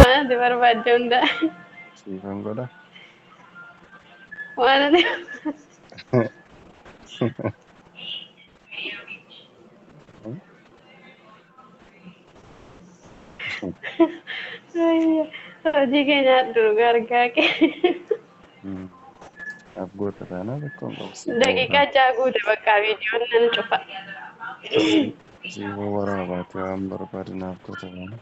Wanti barbaadde hunda Siifan godha. waan ati hojii keenya durga argaa kee Abgoota taanaa rakkoon qabu. daqiiqaa ja'a guute bakka viidiyoon nan cufa. Siifoo waraabaati waan barbaade naaf goota taana.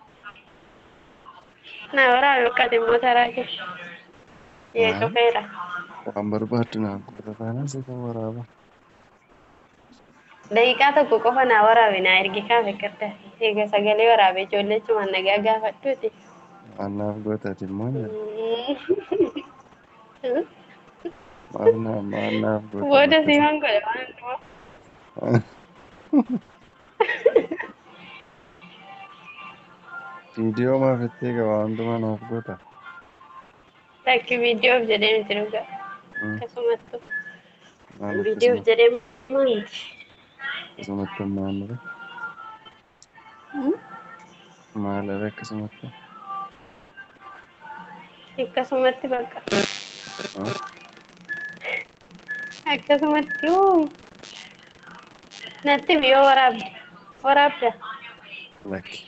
Na waraabe bakka immoo taraa kee yee cufeera. Waan barbaaddu naaf goota taana siifoo waraaba. Daqiiqaa tokko qofa naa waraabe naa ergi kaafe gadda. Egaa sagalee waraabe ijoollee cumaan nagaa gaafadhuuti. Waan naaf gootaati immoo maal naaf goota. Booda siifan godhe waan dhufu. Viidiyoo maafittee qaba hundumaa naaf goota. Takki viidiyoof jedhee miti dhugaa. Akkasumattuu Maal viidiyoof jedhee miti. akkasumatti maal maal akkasumatti. Akkasumatti bakka. Akkasumatti natti yoo waraabda. Lakki.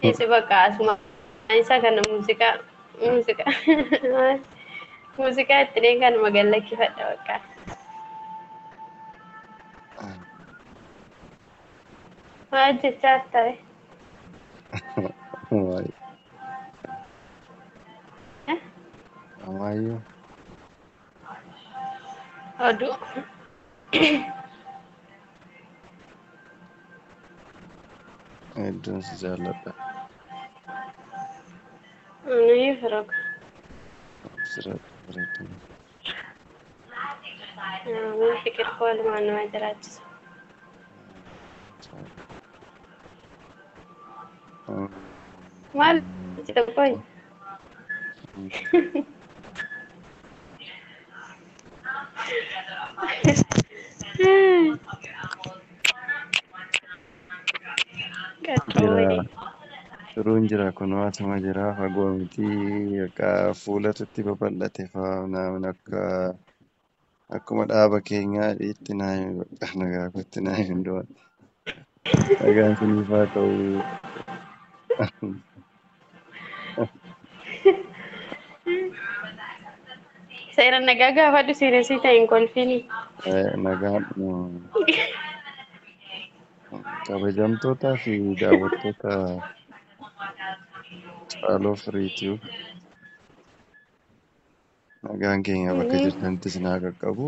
Isi bakka asuma isa kana muuziqaa itti kan magallakkifadha bakka. Maal jechaa ta'e? Amaayyoo. Oduu. Hedduun si jaalladha. Ani firoog. Sirriitti bareedina. Mun fikir koo ilmaan nama jiraachisa. Maal jechita koy? Turuun jira kun waatuma jira fagoo miti akka fuulatutti babal'ate fa'aa akkuma dhaaba keenyaa itti naayime bakka nagaa kotti naayime doon nagaan siniif haa ta'u. Seera nagaa gaafadhu siiresii ta'in kolfiini. Nagaan kabajamtootaa fi daawwattoota Caaloo Firiitiif nagaan keenya bakka jirtanittis naa qaqqabu.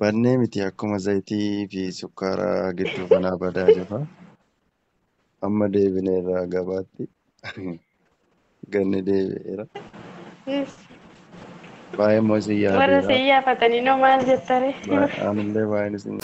Bannee miti akkuma zayitii fi sukkaara gidduu kanaa badaa jira. Amma deebineerra gabaatti ganni deebi'eera. Baay'ee immoo isin Warra yaadeera. si iyyafatanii noo maal jettare? Anillee baay'een isin